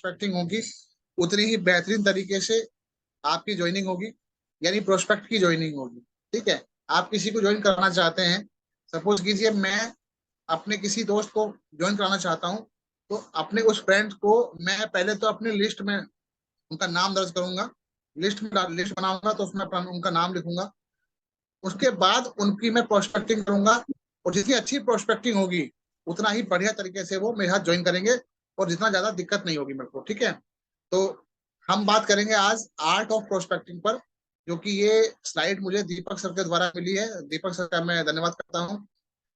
Prospecting होगी उतनी ही बेहतरीन तरीके से आपकी ज्वाइनिंग होगी, यानी प्रोस्पेक्ट की ज्वाइनिंग होगी। ठीक है, आप किसी को ज्वाइन करना चाहते हैं, सपोज कीजिए मैं अपने किसी दोस्त को ज्वाइन कराना चाहता हूँ, तो अपने उस फ्रेंड को मैं पहले तो अपनी लिस्ट में उनका नाम दर्ज करूंगा, लिस्ट बनाऊंगा तो उसमें उनका नाम लिखूंगा। उसके बाद उनकी मैं प्रोस्पेक्टिंग करूंगा, और जितनी अच्छी प्रोस्पेक्टिंग होगी उतना ही बढ़िया तरीके से वो मेरे साथ ज्वाइन करेंगे, और जितना ज्यादा दिक्कत नहीं होगी मेरे को। ठीक है, तो हम बात करेंगे आज आर्ट ऑफ प्रोस्पेक्टिंग पर, जो कि ये स्लाइड मुझे दीपक सर के द्वारा मिली है। दीपक सर का मैं धन्यवाद करता हूँ,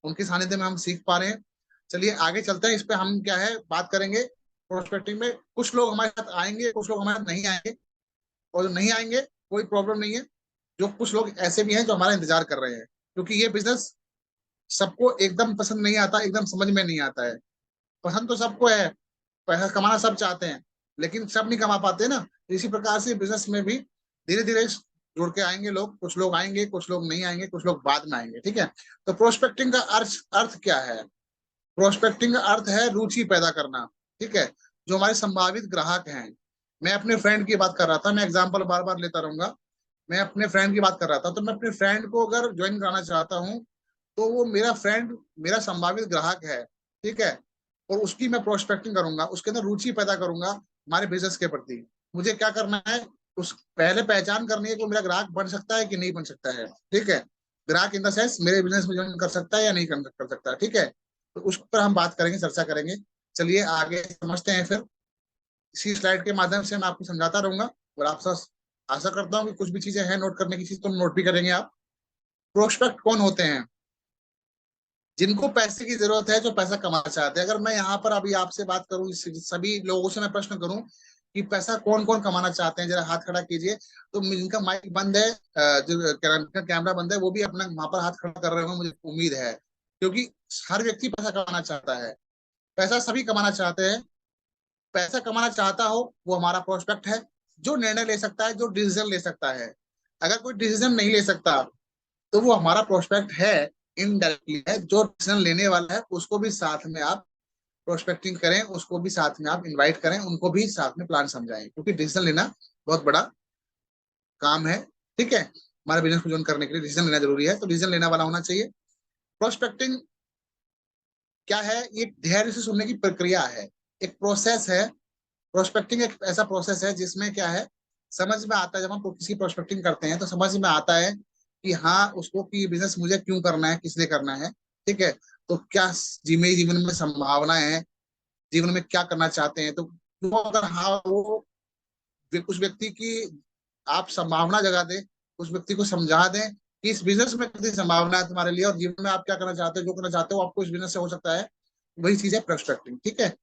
उनके सानिध्य में हम सीख पा रहे हैं। चलिए आगे चलते हैं, इस पे हम क्या है बात करेंगे। प्रोस्पेक्टिंग में कुछ लोग हमारे साथ आएंगे, कुछ लोग हमारे साथ नहीं आएंगे, और जो नहीं आएंगे कोई प्रॉब्लम नहीं है। जो कुछ लोग ऐसे भी हैं जो हमारा इंतजार कर रहे हैं, क्योंकि ये बिजनेस सबको एकदम पसंद नहीं आता, एकदम समझ में नहीं आता है। पसंद तो सबको है, पैसा कमाना सब चाहते हैं, लेकिन सब नहीं कमा पाते ना। इसी प्रकार से बिजनेस में भी धीरे धीरे जुड़ के आएंगे लोग, कुछ लोग आएंगे, कुछ लोग नहीं आएंगे, कुछ लोग बाद में आएंगे। ठीक है, तो प्रोस्पेक्टिंग का अर्थ अर्थ क्या है? प्रोस्पेक्टिंग का अर्थ है रुचि पैदा करना। ठीक है, जो हमारे संभावित ग्राहक हैं, मैं अपने फ्रेंड की बात कर रहा था, मैं एग्जांपल बार बार लेता रहूंगा। मैं अपने फ्रेंड की बात कर रहा था, तो मैं अपने फ्रेंड को अगर ज्वाइन कराना चाहता हूँ, तो वो मेरा फ्रेंड मेरा संभावित ग्राहक है। ठीक है, और उसकी मैं प्रोस्पेक्टिंग करूंगा, उसके अंदर रुचि पैदा करूंगा हमारे बिजनेस के प्रति। मुझे क्या करना है, उस पहले पहचान करनी है कि मेरा ग्राहक बन सकता है कि नहीं बन सकता है। ठीक है, ग्राहक इन द सेंस मेरे बिजनेस में ज्वाइन कर सकता है या नहीं कर सकता। ठीक है, तो उस पर हम बात करेंगे, चर्चा करेंगे। चलिए आगे समझते हैं फिर। इसी स्लाइड के माध्यम से मैं आपको समझाता रहूंगा, और आपसे आशा करता हूँ कि कुछ भी चीजें हैं नोट करने की चीज तो नोट भी करेंगे आप। प्रोस्पेक्ट कौन होते हैं? जिनको पैसे की जरूरत है, जो पैसा कमाना चाहते हैं। अगर मैं यहाँ पर अभी आपसे बात करूं, सभी लोगों से मैं प्रश्न करूं कि पैसा कौन कौन कमाना चाहते हैं, जरा हाथ खड़ा कीजिए। तो जिनका माइक बंद है, जो कैमरा बंद है, वो भी अपना वहां पर हाथ खड़ा कर रहे होंगे, मुझे उम्मीद है, क्योंकि हर व्यक्ति पैसा कमाना चाहता है। पैसा सभी कमाना चाहते हैं। पैसा कमाना चाहता हो वो हमारा प्रोस्पेक्ट है, जो निर्णय ले सकता है, जो डिसीजन ले सकता है। अगर कोई डिसीजन नहीं ले सकता, तो वो हमारा प्रोस्पेक्ट है, इनडायरेक्टली है। जो डिसीजन लेने वाला है उसको भी साथ में आप प्रोस्पेक्टिंग करें, उसको भी साथ में आप इनवाइट करें, उनको भी साथ में प्लान समझाएं, क्योंकि डिसीजन लेना बहुत बड़ा काम है। ठीक है, हमारे बिजनेस को ज्वाइन करने के लिए डिसीजन लेना जरूरी है, तो डिसीजन लेने वाला होना चाहिए। प्रोस्पेक्टिंग क्या है? ये धैर्य से सुनने की प्रक्रिया है, एक प्रोसेस है। प्रोस्पेक्टिंग एक ऐसा प्रोसेस है जिसमें क्या है, समझ में आता है, जब हम किसी प्रोस्पेक्टिंग करते हैं तो समझ में आता है कि हाँ उसको कि बिजनेस मुझे क्यों करना है, किस लिए करना है। ठीक है, तो क्या मेरी जीवन में संभावना है, जीवन में क्या करना चाहते हैं। तो वो अगर हाँ वो उस व्यक्ति की आप संभावना जगा दें, उस व्यक्ति को समझा दें कि इस बिजनेस में कितनी संभावना है तुम्हारे लिए, और जीवन में आप क्या करना चाहते हो, जो करना चाहते हो आपको इस बिजनेस से हो सकता है, वही चीज है प्रोस्पेक्टिंग। ठीक है,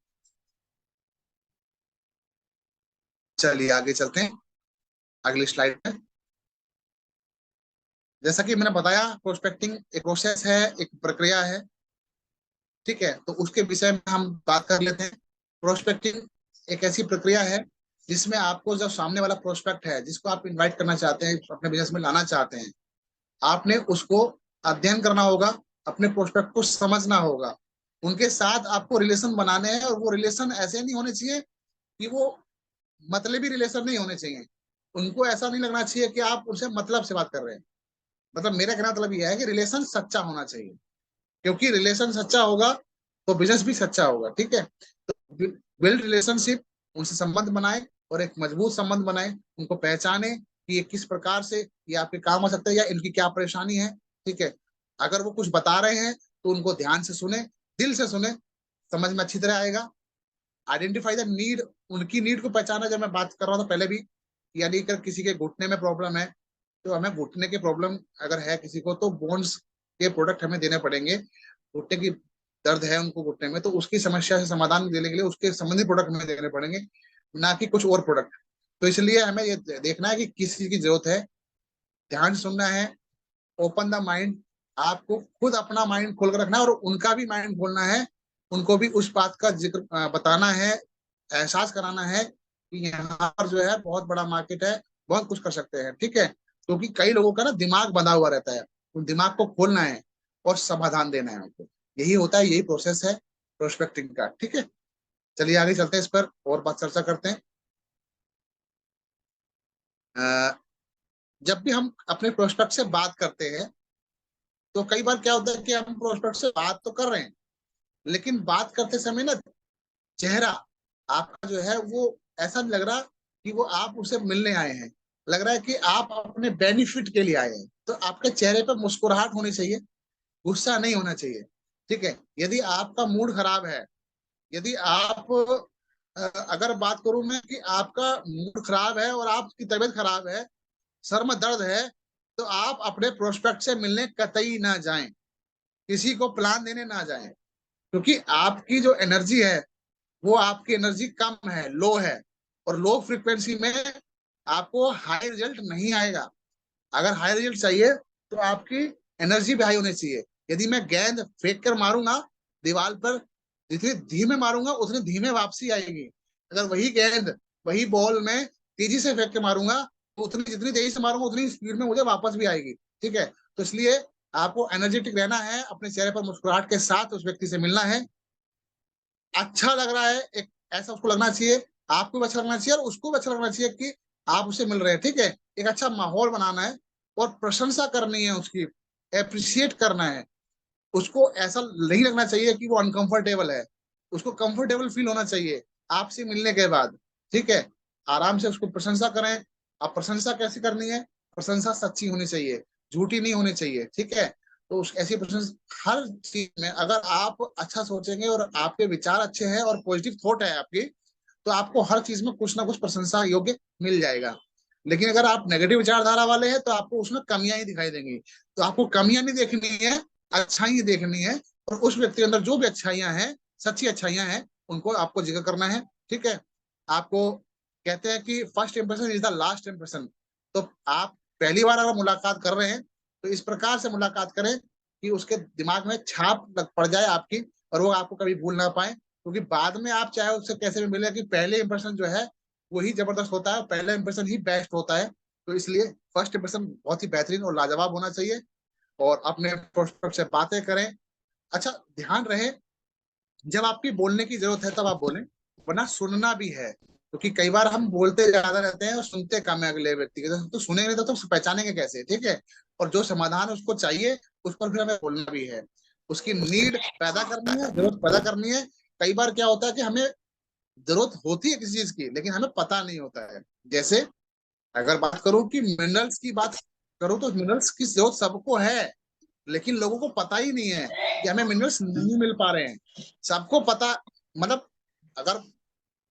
चलिए आगे चलते हैं अगली स्लाइड पे। जैसा कि मैंने बताया, प्रोस्पेक्टिंग एक प्रोसेस है, एक प्रक्रिया है। ठीक है, तो उसके विषय में हम बात कर लेते हैं। प्रोस्पेक्टिंग एक ऐसी प्रक्रिया है जिसमें आपको, जब सामने वाला प्रोस्पेक्ट है जिसको आप इनवाइट करना चाहते हैं, अपने बिजनेस में लाना चाहते हैं, आपने उसको अध्ययन करना होगा, अपने प्रोस्पेक्ट को समझना होगा। उनके साथ आपको रिलेशन बनाने हैं, और वो रिलेशन ऐसे नहीं होने चाहिए कि वो मतलबी रिलेशन नहीं होने चाहिए। उनको ऐसा नहीं लगना चाहिए कि आप उनसे मतलब से बात कर रहे हैं। मतलब मेरा कहना मतलब यह है कि रिलेशन सच्चा होना चाहिए, क्योंकि रिलेशन सच्चा होगा तो बिजनेस भी सच्चा होगा। ठीक है, तो बिल्ड रिलेशनशिप, उनसे संबंध बनाए, और एक मजबूत संबंध बनाए, उनको पहचाने कि ये किस प्रकार से ये आपके काम आ सकता है, या इनकी क्या परेशानी है। ठीक है, अगर वो कुछ बता रहे हैं तो उनको ध्यान से सुने, दिल से सुने, समझ में अच्छी तरह आएगा। आइडेंटिफाई द नीड, उनकी नीड को पहचाना। जब मैं बात कर रहा था पहले भी, यानी अगर किसी के घुटने में प्रॉब्लम है, तो हमें घुटने की प्रॉब्लम अगर है किसी को, तो बोन्स के प्रोडक्ट हमें देने पड़ेंगे। घुटने की दर्द है उनको घुटने में, तो उसकी समस्या से समाधान देने के लिए उसके संबंधित प्रोडक्ट हमें देने पड़ेंगे, ना कि कुछ और प्रोडक्ट। तो इसलिए हमें ये देखना है कि किस चीज की जरूरत है, ध्यान से सुनना है, ओपन द माइंड। आपको खुद अपना माइंड खोल कर रखना है, और उनका भी माइंड खोलना है। उनको भी उस बात का जिक्र बताना है, एहसास कराना है कि यहाँ पर जो है बहुत बड़ा मार्केट है, बहुत कुछ कर सकते हैं। ठीक है, क्योंकि कई लोगों का ना दिमाग बंधा हुआ रहता है, उन दिमाग को खोलना है और समाधान देना है उनको। यही होता है, यही प्रोसेस है प्रोस्पेक्टिंग का। ठीक है, चलिए आगे चलते हैं, इस पर और बात चर्चा करते हैं। जब भी हम अपने प्रोस्पेक्ट से बात करते हैं तो कई बार क्या होता है कि हम प्रोस्पेक्ट से बात तो कर रहे हैं, लेकिन बात करते समय ना चेहरा आपका जो है वो ऐसा नहीं लग रहा कि वो आप उसे मिलने आए हैं, लग रहा है कि आप अपने बेनिफिट के लिए आए हैं। तो आपके चेहरे पर मुस्कुराहट होनी चाहिए, गुस्सा नहीं होना चाहिए। ठीक है, यदि आपका मूड खराब है, यदि आप अगर बात करूं मैं कि आपका मूड खराब है और आपकी तबीयत खराब है, सर में दर्द है, तो आप अपने प्रोस्पेक्ट से मिलने कतई ना जाएं, किसी को प्लान देने ना जाएं, क्योंकि आपकी जो एनर्जी है वो आपकी एनर्जी कम है, लो है, और लो फ्रीक्वेंसी में आपको हाई रिजल्ट नहीं आएगा। अगर हाई रिजल्ट चाहिए तो आपकी एनर्जी भी हाई होनी चाहिए। यदि मैं गेंद फेंक कर मारूंगा दीवार पर, जितनी धीमे मारूंगा उतनी धीमे वापसी आएगी। अगर वही गेंद वही बॉल में तेजी से फेंक के मारूंगा तो उतनी जितनी तेजी से मारूंगा उतनी स्पीड में मुझे वापस भी आएगी। ठीक है, तो इसलिए आपको एनर्जेटिक रहना है, अपने चेहरे पर मुस्कुराहट के साथ उस व्यक्ति से मिलना है। अच्छा लग रहा है एक ऐसा उसको लगना चाहिए, आपको भी अच्छा लगना चाहिए और उसको भी अच्छा लगना चाहिए कि आप उसे मिल रहे हैं। ठीक है, एक अच्छा माहौल बनाना है और प्रशंसा करनी है उसकी, अप्रिशिएट करना है। उसको ऐसा नहीं लगना चाहिए कि वो अनकंफर्टेबल है, उसको कंफर्टेबल फील होना चाहिए आपसे मिलने के बाद। ठीक है, आराम से उसको प्रशंसा करें। आप प्रशंसा कैसे करनी है, प्रशंसा सच्ची होनी चाहिए, झूठी नहीं होनी चाहिए। ठीक है, तो उस ऐसी प्रशंसा हर चीज में अगर आप अच्छा सोचेंगे और आपके विचार अच्छे हैं और पॉजिटिव थॉट है आपकी, तो आपको हर चीज में कुछ ना कुछ प्रशंसा योग्य मिल जाएगा। लेकिन अगर आप नेगेटिव विचारधारा वाले हैं तो आपको उसमें कमियां ही दिखाई देंगी। तो आपको कमियां नहीं देखनी है, अच्छाई देखनी है, और उस व्यक्ति के अंदर जो भी अच्छाइयां हैं, सच्ची अच्छाइयां हैं, उनको आपको जिक्र करना है। ठीक है, आपको कहते हैं कि first impression is the last impression. तो आप पहली बार अगर मुलाकात कर रहे हैं तो इस प्रकार से मुलाकात करें कि उसके दिमाग में छाप पड़ जाए आपकी, और वो आपको कभी भूल ना पाए। क्योंकि बाद में आप चाहे उससे कैसे भी मिले, कि पहले इंप्रेशन जो है वही जबरदस्त होता है, पहला इंप्रेशन ही बेस्ट होता है। तो इसलिए फर्स्ट इंप्रेशन बहुत ही बेहतरीन और लाजवाब होना चाहिए, और अपने प्रोस्पेक्ट से बातें करें। अच्छा, ध्यान रहे जब आपकी बोलने की जरूरत है तब आप बोलें, वरना सुनना भी है, क्योंकि कई बार हम बोलते ज्यादा रहते हैं और सुनते कम है अगले व्यक्ति के। तो सुनेंगे नहीं तो पहचानेंगे कैसे? ठीक है, और जो समाधान उसको चाहिए उस पर भी हमें बोलना भी है, उसकी नीड पैदा करनी है, जरूरत पैदा करनी है। कई बार क्या होता है कि हमें जरूरत होती है किसी चीज की लेकिन हमें पता नहीं होता है। जैसे अगर बात करूं कि मिनरल्स की बात करूं तो मिनरल्स की जरूरत सबको है, लेकिन लोगों को पता ही नहीं है कि हमें मिनरल्स नहीं मिल पा रहे हैं। सबको पता, मतलब अगर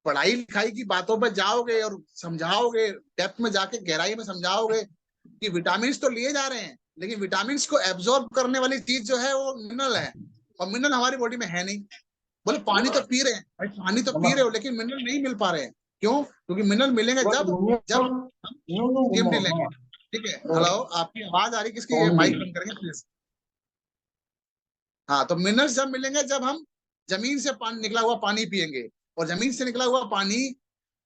पढ़ाई लिखाई की बातों पर जाओगे और समझाओगे, डेप्थ में जाके गहराई में समझाओगे कि विटामिन तो लिए जा रहे हैं, लेकिन विटामिन को एब्जॉर्ब करने वाली चीज जो है वो मिनरल है, और मिनरल हमारी बॉडी में है नहीं। बोले पानी तो पी रहे हैं भाई, पानी तो पी रहे हो, लेकिन मिनरल नहीं मिल पा रहे हैं। क्यों? क्योंकि मिनरल मिलेंगे जब जब हम स्टीम लेंगे। ठीक है, हेलो, आपकी आवाज आ रही, किसकी? ये माइक बंद करेंगे प्लीज। हाँ, तो मिनरल्स जब मिलेंगे जब हम जमीन से पानी, निकला हुआ पानी पिएंगे। और जमीन से निकला हुआ पानी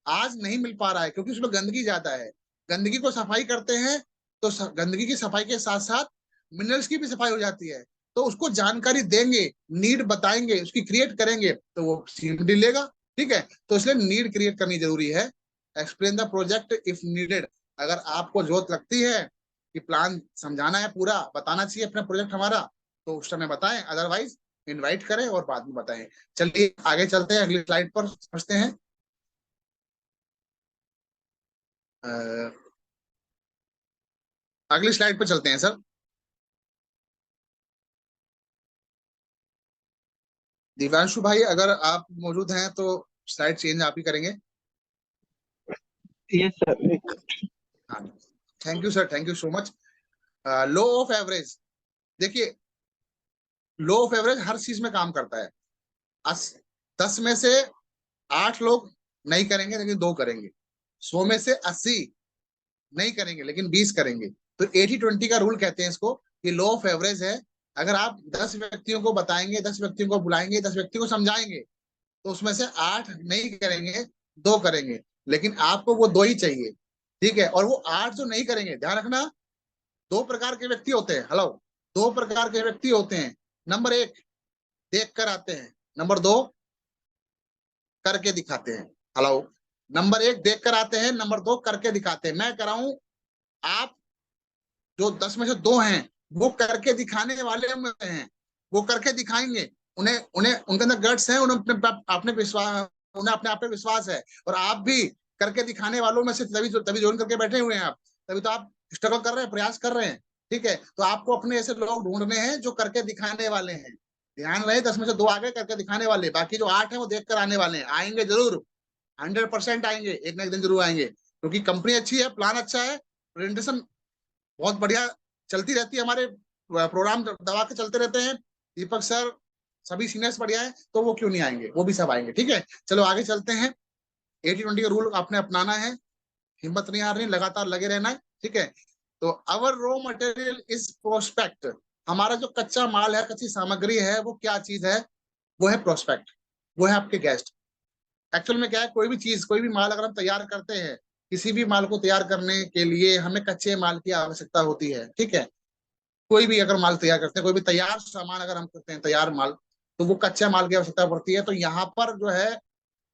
आज नहीं मिल पा रहा है क्योंकि उसमें गंदगी ज्यादा है। गंदगी को सफाई करते हैं तो गंदगी की सफाई के साथ साथ मिनरल्स की भी सफाई हो जाती है। तो उसको जानकारी देंगे, नीड बताएंगे, उसकी क्रिएट करेंगे तो वो सीएमडी लेगा। ठीक है, तो इसलिए नीड क्रिएट करनी जरूरी है। Explain the project if needed. अगर आपको जरूरत लगती है कि प्लान समझाना है, पूरा बताना चाहिए अपना प्रोजेक्ट हमारा, तो उस समय बताएं, अदरवाइज इनवाइट करें और बाद में बताएं। चलिए आगे चलते हैं, अगली स्लाइड पर समझते हैं। अगली स्लाइड पर चलते हैं सर। दिव्यांशु भाई अगर आप मौजूद हैं तो स्लाइड चेंज आप ही करेंगे। Yes sir. हाँ, thank you sir, thank you so much. Low of average, देखिए लो ऑफ एवरेज हर चीज में काम करता है। 10 में से 8 लोग नहीं करेंगे लेकिन 2 करेंगे, 100 में से 80 नहीं करेंगे लेकिन 20 करेंगे। तो 80-20 का रूल कहते हैं इसको, कि लो ऑफ एवरेज है। अगर आप 10 व्यक्तियों को बताएंगे, 10 व्यक्तियों को बुलाएंगे, 10 व्यक्तियों को समझाएंगे, तो उसमें से 8 नहीं करेंगे, 2 करेंगे, लेकिन आपको वो 2 ही चाहिए। ठीक है, और वो 8 जो नहीं करेंगे, ध्यान रखना, 2 प्रकार के व्यक्ति होते हैं। हेलो, 2 प्रकार के व्यक्ति होते हैं। नंबर 1, देख कर आते हैं। नंबर 2, करके दिखाते हैं। हेलो, नंबर एक देख कर आते हैं, नंबर दो करके दिखाते हैं। मैं कराऊं, आप जो 10 में से दो हैं वो करके दिखाने वाले में हैं, वो करके दिखाएंगे। उन्हें उन्हें उनके अंदर गट्स है, उन्हें अपने विश्वास, उन्हें अपने आप पे विश्वास है। और आप भी करके दिखाने वालों में से तभी तभी ज्वाइन करके बैठे हुए हैं आप, तभी तो आप स्ट्रगल कर रहे हैं, प्रयास कर रहे हैं। ठीक है, तो आपको अपने ऐसे लोग ढूंढने हैं जो करके दिखाने वाले हैं। ध्यान रहे, 10 में से दो आगे करके दिखाने वाले, बाकी जो 8 है वो देख कर आने वाले हैं। आएंगे जरूर, 100% आएंगे, एक ना एक दिन जरूर आएंगे, क्योंकि कंपनी अच्छी है, प्लान अच्छा है, प्रेजेंटेशन बहुत बढ़िया चलती रहती है, हमारे प्रोग्राम दबा के चलते रहते हैं। दीपक सर, सभी सीनियर्स बढ़िया है, तो वो क्यों नहीं आएंगे, वो भी सब आएंगे। ठीक है, चलो आगे चलते हैं। 80-20 का रूल आपने अपनाना है, हिम्मत नहीं हारनी, लगातार लगे रहना है। ठीक है, तो अवर रॉ मटेरियल इज प्रोस्पेक्ट। हमारा जो कच्चा माल है, कच्ची सामग्री है, वो क्या चीज है? वो है प्रोस्पेक्ट, वो है आपके गेस्ट। एक्चुअल में क्या है, कोई भी चीज, कोई भी माल अगर हम तैयार करते हैं, किसी भी माल को तैयार करने के लिए हमें कच्चे माल की आवश्यकता होती है। ठीक है, कोई भी अगर माल तैयार करते हैं, कोई भी तैयार सामान अगर हम करते हैं, तैयार माल, तो वो कच्चे माल की आवश्यकता पड़ती है। तो यहाँ पर जो है,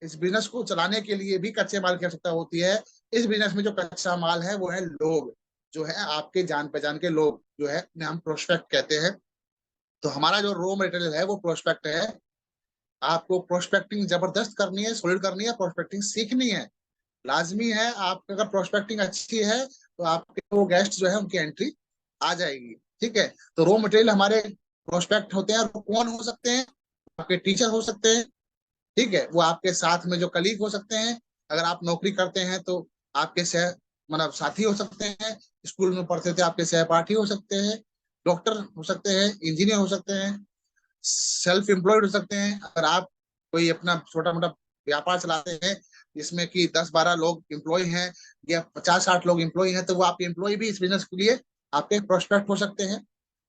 इस बिजनेस को चलाने के लिए भी कच्चे माल की आवश्यकता होती है। इस बिजनेस में जो कच्चा माल है वो है लोग, जो है आपके जान पहचान के लोग, जो है उन्हें हम प्रोस्पेक्ट कहते हैं। तो हमारा जो रॉ मटेरियल है वो प्रोस्पेक्ट है। आपको प्रोस्पेक्टिंग जबरदस्त करनी है, सॉलिड करनी है, प्रोस्पेक्टिंग सीखनी है, लाजमी है। आप अगर प्रोस्पेक्टिंग अच्छी है तो आपके वो गेस्ट जो है उनकी एंट्री आ जाएगी। ठीक है, तो रॉ मटेरियल हमारे प्रोस्पेक्ट होते हैं, और वो कौन हो सकते हैं? आपके टीचर हो सकते हैं। ठीक है, वो आपके साथ में जो कलीग हो सकते हैं, अगर आप नौकरी करते हैं तो आपके सह मतलब साथी हो सकते हैं, स्कूल में पढ़ते थे आपके सहपाठी हो सकते हैं, डॉक्टर हो सकते हैं, इंजीनियर हो सकते हैं, सेल्फ एम्प्लॉयड हो सकते हैं। अगर आप कोई अपना छोटा मोटा व्यापार चलाते हैं जिसमें कि 10-12 लोग एम्प्लॉय हैं, या 50-60 लोग एम्प्लॉय हैं, तो वो आपके एम्प्लॉय भी इस बिजनेस के लिए आपके प्रोस्पेक्ट हो सकते हैं।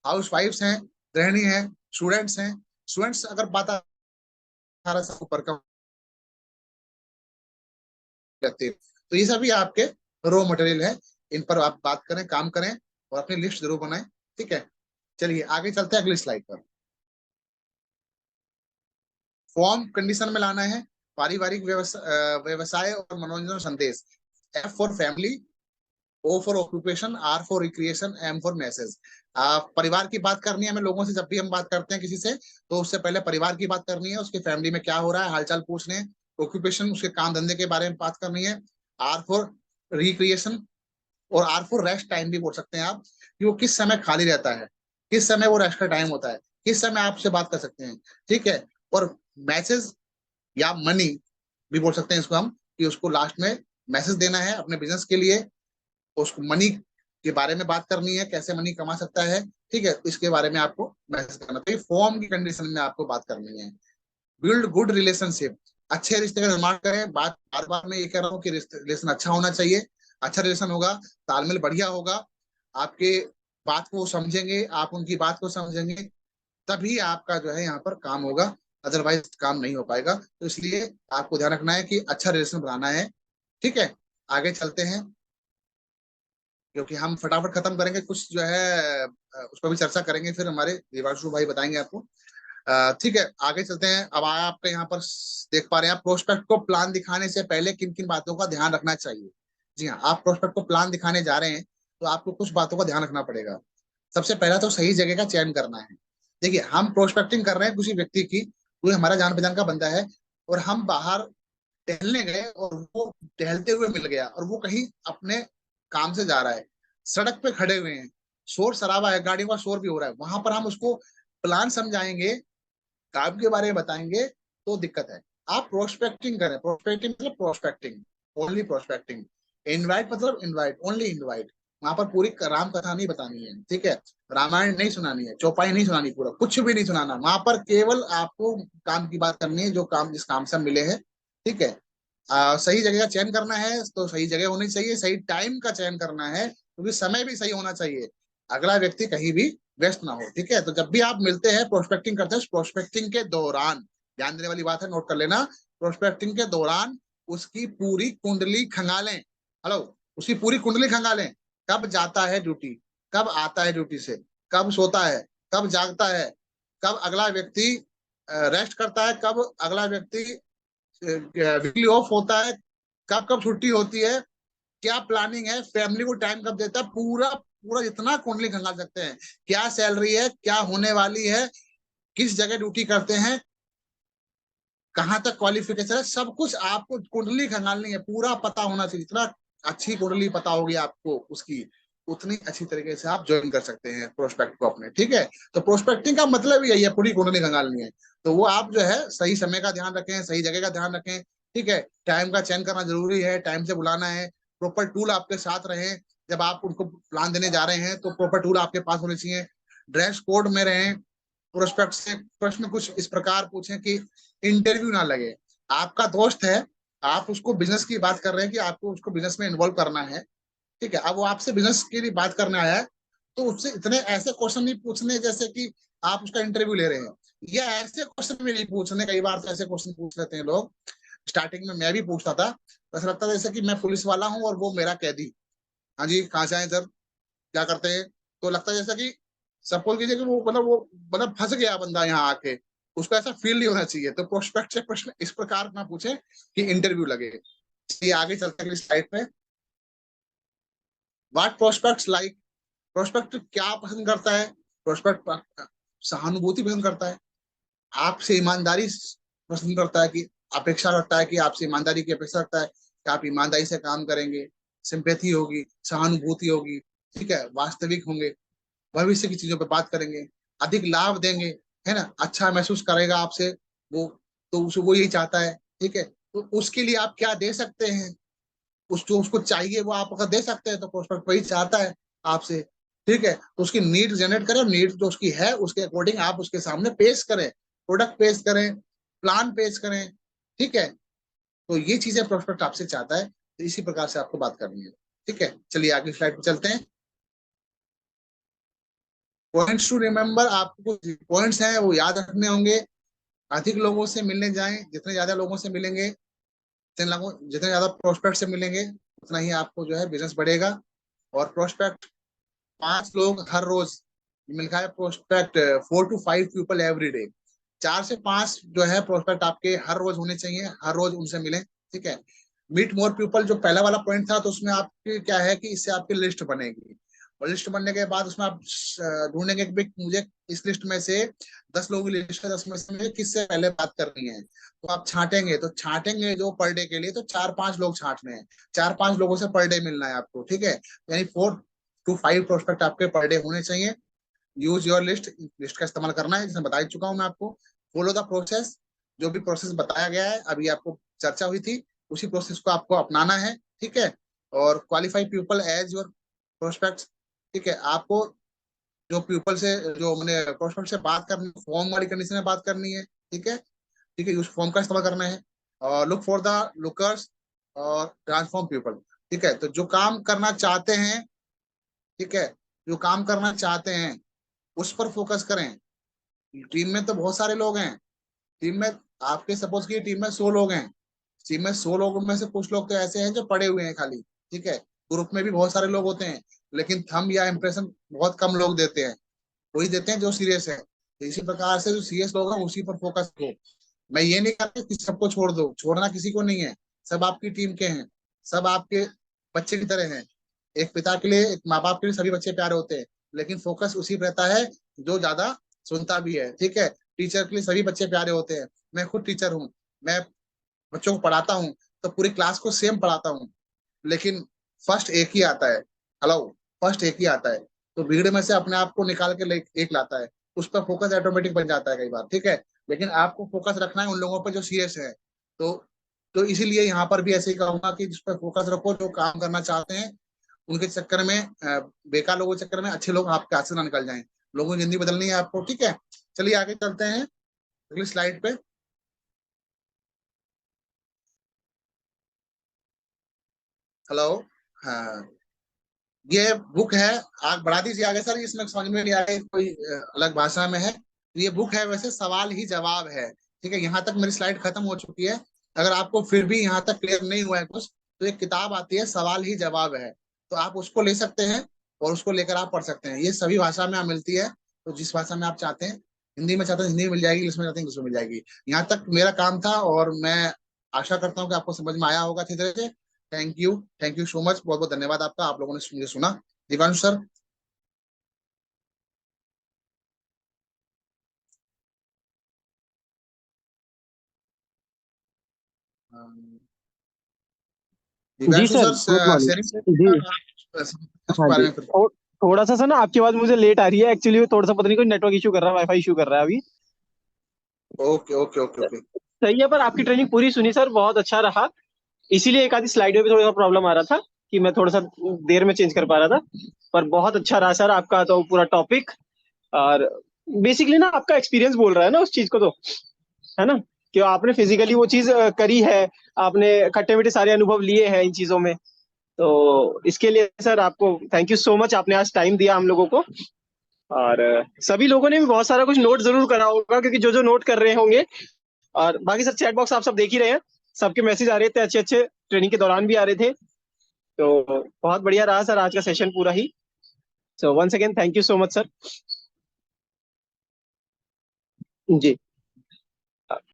हाउस वाइफ्स हैं, गृहिणी हैं, स्टूडेंट्स हैं। स्टूडेंट्स अगर बात 18 साल ऊपर का रहते हैं, तो ये सभी आपके रॉ मटेरियल है। इन पर आप बात करें, काम करें, और अपनी लिस्ट जरूर बनाएं। ठीक है, चलिए आगे चलते हैं अगली स्लाइड पर। फॉर्म कंडीशन में लाना है, पारिवारिक व्यवसाय और मनोरंजन संदेश। F for family, O for occupation, R for recreation, M for message. परिवार की बात करनी है हमें लोगों से, जब भी हम बात करते हैं किसी से, तो उससे पहले परिवार की बात करनी है, उसके फैमिली में क्या हो रहा है, हालचाल पूछने। ऑक्यूपेशन, उसके काम धंधे के बारे में बात करनी है। आर फॉर रिक्रिएशन, और आर फॉर रेस्ट टाइम भी बोल सकते हैं आप, कि वो किस समय खाली रहता है, किस समय वो रेस्ट का टाइम होता है, किस समय आपसे बात कर सकते हैं। ठीक है, और मैसेज या मनी भी बोल सकते हैं इसको हम, कि उसको लास्ट में मैसेज देना है अपने बिजनेस के लिए, उसको मनी के बारे में बात करनी है, कैसे मनी कमा सकता है। ठीक है, तो इसके बारे में आपको मैसेज करना, तो ये फॉर्म की कंडीशन में आपको बात करनी है। बिल्ड गुड रिलेशनशिप, अच्छे रिश्ते का निर्माण करें। बात बार बार मैं ये कह रहा हूँ कि रिलेशन अच्छा होना चाहिए। अच्छा रिलेशन होगा, तालमेल बढ़िया होगा, आपके बात को समझेंगे, आप उनकी बात को समझेंगे, तभी आपका जो है यहाँ पर काम होगा, अदरवाइज काम नहीं हो पाएगा। तो इसलिए आपको ध्यान रखना है कि अच्छा रिलेशन बनाना है। ठीक है, आगे चलते हैं, क्योंकि हम फटाफट खत्म करेंगे, कुछ जो है उस पर भी चर्चा करेंगे, फिर हमारे देवांशु भाई बताएंगे आपको। ठीक है, आगे चलते हैं। अब आपके यहाँ पर देख पा रहे हैं, आप प्रोस्पेक्ट को प्लान दिखाने से पहले किन किन बातों का ध्यान रखना चाहिए। जी हाँ, आप प्रोस्पेक्ट को प्लान दिखाने जा रहे हैं, तो आपको कुछ बातों का ध्यान रखना पड़ेगा। सबसे पहला तो सही जगह का चयन करना है। देखिए, हम प्रोस्पेक्टिंग कर रहे हैं किसी व्यक्ति की, कोई हमारा जान पहचान का बंदा है, और हम बाहर टहलने गए और वो टहलते हुए मिल गया, और वो कहीं अपने काम से जा रहा है, सड़क पे खड़े हुए हैं, शोर शराबा है, गाड़ियों का शोर भी हो रहा है, वहां पर हम उसको प्लान समझाएंगे, काम के बारे में बताएंगे, तो दिक्कत है। आप प्रोस्पेक्टिंग करें, प्रोस्पेक्टिंग मतलब प्रोस्पेक्टिंग, ओनली प्रोस्पेक्टिंग। इनवाइट मतलब इनवाइट, ओनली इनवाइट। वहां पर पूरी राम कथा नहीं बतानी है। ठीक है, रामायण नहीं सुनानी है, चौपाई नहीं सुनानी, पूरा कुछ भी नहीं सुनाना वहां पर, केवल आपको काम की बात करनी है, जो काम जिस काम से हम मिले हैं। ठीक है, सही जगह का चयन करना है, तो सही जगह होनी चाहिए, सही टाइम का चयन करना है, क्योंकि समय भी सही होना चाहिए, अगला व्यक्ति कहीं भी व्यस्त ना हो। ठीक है, तो जब भी आप मिलते हैं, प्रोस्पेक्टिंग करते हैं, प्रोस्पेक्टिंग के दौरान ध्यान देने वाली बात है, नोट कर लेना। प्रोस्पेक्टिंग के दौरान उसकी पूरी कुंडली खंगालें। हेलो, उसकी पूरी कुंडली खंगालें, कब जाता है ड्यूटी, कब आता है ड्यूटी से, कब सोता है, कब जागता है, कब अगला व्यक्ति रेस्ट करता है, कब अगला व्यक्ति वीकली ऑफ होता है, कब कब छुट्टी होती है, क्या प्लानिंग है, फैमिली को टाइम कब देता है, पूरा पूरा जितना कुंडली खंगाल सकते हैं, क्या सैलरी है, क्या होने वाली है, किस जगह ड्यूटी करते हैं, कहाँ तक क्वालिफिकेशन है, सब कुछ आपको कुंडली खंगालनी है, पूरा पता होना चाहिए। जितना अच्छी कुंडली पता होगी आपको उसकी, उतनी अच्छी तरीके से आप ज्वाइन कर सकते हैं प्रोस्पेक्ट को अपने। ठीक है, तो प्रोस्पेक्टिंग का मतलब ही यही है, पूरी कुंडली खंगालनी है। तो वो आप जो है सही समय का ध्यान रखें, सही जगह का ध्यान रखें। ठीक है, टाइम का चयन करना जरूरी है, टाइम से बुलाना है, प्रॉपर टूल आपके साथ रहे। जब आप उनको प्लान देने जा रहे हैं तो प्रॉपर टूल आपके पास होने चाहिए, ड्रेस कोड में रहें। प्रोस्पेक्ट से प्रश्न कुछ इस प्रकार पूछें कि इंटरव्यू ना लगे। आपका दोस्त है, आप उसको बिजनेस की बात कर रहे हैं कि आपको उसको बिजनेस में इन्वॉल्व करना है। ठीक है, अब वो आपसे बिजनेस के लिए बात करने आया है, तो उससे इतने ऐसे क्वेश्चन नहीं पूछने जैसे कि आप उसका इंटरव्यू ले रहे हैं, या ऐसे क्वेश्चन भी नहीं पूछने। कई बार तो ऐसे क्वेश्चन पूछ लेते हैं लोग, स्टार्टिंग में मैं भी पूछता था, ऐसा लगता था जैसे कि मैं पुलिस वाला हूँ और वो मेरा कैदी। हाँ जी, कहाँ से आए सर, क्या करते हैं। तो लगता है जैसा कि सपोज कीजिए कि वो फंस गया बंदा यहाँ आके, उसको ऐसा फील नहीं होना चाहिए। तो प्रोस्पेक्ट से प्रश्न इस प्रकार ना पूछे कि इंटरव्यू लगे। ये आगे चलते हैं स्लाइड पे। व्हाट प्रोस्पेक्ट्स लाइक, प्रोस्पेक्ट क्या पसंद करता है। प्रोस्पेक्ट सहानुभूति पसंद करता है, आपसे ईमानदारी पसंद करता है, कि अपेक्षा रखता है कि आपसे ईमानदारी की अपेक्षा रखता है कि आप ईमानदारी से काम करेंगे, सिंपैथी होगी, सहानुभूति होगी। ठीक है, वास्तविक होंगे, भविष्य की चीजों पे बात करेंगे, अधिक लाभ देंगे, है ना, अच्छा महसूस करेगा आपसे वो। तो वो यही चाहता है। ठीक है, तो उसके लिए आप क्या दे सकते हैं, उस जो उसको चाहिए वो आप अगर दे सकते हैं तो प्रोस्पेक्ट वही चाहता है आपसे। ठीक है, तो उसकी नीड जनरेट करें, नीड जो उसकी है उसके अकॉर्डिंग आप उसके सामने पेश करें, प्रोडक्ट पेश करें, प्लान पेश करें। ठीक है, तो ये चीजें प्रोस्पेक्ट आपसे चाहता है, तो इसी प्रकार से आपको बात करनी है। ठीक है, चलिए आगे स्लाइड पे चलते हैं। पॉइंट्स टू रिमेम्बर, आपको पॉइंट्स हैं वो याद रखने होंगे। अधिक लोगों से मिलने जाएं, जितने ज्यादा लोगों से मिलेंगे, जितने ज्यादा प्रोस्पेक्ट से मिलेंगे, उतना ही आपको जो है बिजनेस बढ़ेगा। और प्रोस्पेक्ट 5 लोग हर रोज मिलता है, prospect 4 to 5 people every day. 4 से 5 जो है प्रोस्पेक्ट आपके हर रोज होने चाहिए, हर रोज उनसे मिलें। ठीक है, मीट मोर पीपल जो पहला वाला पॉइंट था, तो उसमें आपकी क्या है कि इससे आपकी लिस्ट बनेगी, और लिस्ट बनने के बाद उसमें आप ढूंढेंगे कि मुझे इस लिस्ट में से 10 लोगों की लिस्ट है, 10 में से मुझे किससे पहले बात करनी है। तो आप छांटेंगे, तो छांटेंगे जो पर डे के लिए, तो 4-5 लोग छांटने हैं, 4-5 लोगों से पर डे मिलना है आपको। ठीक है, यानी 4 to 5 प्रोस्पेक्ट आपके पर डे होने चाहिए। यूज योर लिस्ट, लिस्ट का इस्तेमाल करना है, जैसे बता ही चुका हूं मैं आपको। फॉलो द प्रोसेस, जो भी प्रोसेस बताया गया है अभी आपको चर्चा हुई थी, उसी प्रोसेस को आपको अपनाना है। ठीक है, और qualify people as your prospect. ठीक है, आपको जो पीपल से, जो मैंने प्रोस्पेक्ट से बात करनी, फॉर्म वाली कंडीशन में बात करनी है। ठीक है, ठीक है, उस फॉर्म का इस्तेमाल करना है। और लुक फॉर द लुकर्स और ट्रांसफॉर्म पीपल। ठीक है, तो जो काम करना चाहते हैं, ठीक है, जो काम करना चाहते हैं उस पर फोकस करें। टीम में तो बहुत सारे लोग हैं, टीम में आपके सपोज की टीम में 100 लोग हैं, टीम में 100 लोगों में से कुछ लोग तो ऐसे हैं जो पड़े हुए हैं खाली। ठीक है, ग्रुप में भी बहुत सारे लोग होते हैं, लेकिन थंब या इंप्रेशन बहुत कम लोग देते हैं, वही देते हैं जो सीरियस है। तो इसी प्रकार से जो सीरियस लोग हैं उसी पर फोकस करो। मैं ये नहीं कहता कि सबको छोड़ दो, छोड़ना किसी को नहीं है, सब आपकी टीम के हैं, सब आपके बच्चे की तरह हैं। एक पिता के लिए, एक माँ बाप के लिए सभी बच्चे प्यारे होते हैं, लेकिन फोकस उसी पर रहता है जो ज्यादा सुनता भी है। ठीक है, टीचर के लिए सभी बच्चे प्यारे होते हैं, मैं खुद टीचर हूँ, मैं बच्चों को पढ़ाता हूँ, तो पूरी क्लास को सेम पढ़ाता हूँ, लेकिन फर्स्ट एक ही आता है। हेलो, फर्स्ट एक ही आता है, तो भीड़ में से अपने आप को निकाल के एक लाता है, उस पर फोकस ऑटोमेटिक बन जाता है कई बार। ठीक है, लेकिन आपको फोकस रखना है उन लोगों पर जो सीरियस है। तो इसीलिए यहाँ पर भी ऐसे ही कहूंगा कि जिस पर फोकस रखो, जो काम करना चाहते हैं, उनके चक्कर में बेकार लोगों के चक्कर में अच्छे लोग आपके हाथ से ना निकल जाएं। लोगों की जिंदगी बदलनी है आपको। ठीक है, चलिए आगे चलते हैं अगली स्लाइड पे। हेलो, हाँ, ये बुक है, आग बढ़ा दीजिए आगे सर, इसमें समझ में नहीं आ रहा है, कोई अलग भाषा में है। तो ये बुक है, वैसे सवाल ही जवाब है। ठीक है, यहाँ तक मेरी स्लाइड खत्म हो चुकी है। अगर आपको फिर भी यहाँ तक क्लियर नहीं हुआ है कुछ, तो एक किताब आती है सवाल ही जवाब है, तो आप उसको ले सकते हैं, और उसको लेकर आप पढ़ सकते हैं। ये सभी भाषा में मिलती है, तो जिस भाषा में आप चाहते हैं, हिंदी में चाहते हैं हिंदी में मिल जाएगी, इंग्लिश में चाहते हैं इंग्लिश में मिल जाएगी। यहाँ तक मेरा काम था, और मैं आशा करता हूँ कि आपको समझ में आया होगा अच्छी तरह से। थैंक यू सो मच, बहुत बहुत धन्यवाद आपका, आप लोगों ने मुझे सुना। दिवांशु सर। जी Divyanshu sir, sir, good sharing morning जी। के हाँ बारे जी। में फिर। थोड़ा सा सर ना आपकी आवाज मुझे लेट आ रही है एक्चुअली, वो थोड़ा सा पता नहीं कोई नेटवर्क इशू कर रहा है, वाईफाई इशू कर रहा है अभी। Okay okay okay okay. सही है, पर आपकी ट्रेनिंग पूरी सुनी सर, बहुत अच्छा रहा। इसीलिए एक आधी स्लाइड में भी थोड़ा सा प्रॉब्लम आ रहा था कि मैं थोड़ा सा देर में चेंज कर पा रहा था। पर बहुत अच्छा रहा सर आपका तो पूरा टॉपिक। और बेसिकली ना आपका एक्सपीरियंस बोल रहा है ना उस चीज को, तो है ना, कि आपने फिजिकली वो चीज करी है। आपने खट्टे मीठे सारे अनुभव लिए हैं इन चीजों में। तो इसके लिए सर आपको थैंक यू सो मच, आपने आज टाइम दिया हम लोगों को। और सभी लोगों ने भी बहुत सारा कुछ नोट जरूर करा होगा, क्योंकि जो जो नोट कर रहे होंगे। और बाकी सर चैट बॉक्स आप सब देख ही रहे हैं, सबके मैसेज आ रहे थे अच्छे अच्छे, ट्रेनिंग के दौरान भी आ रहे थे। तो बहुत बढ़िया रहा सर आज का सेशन पूरा ही। So once again thank you so much sir. Ji.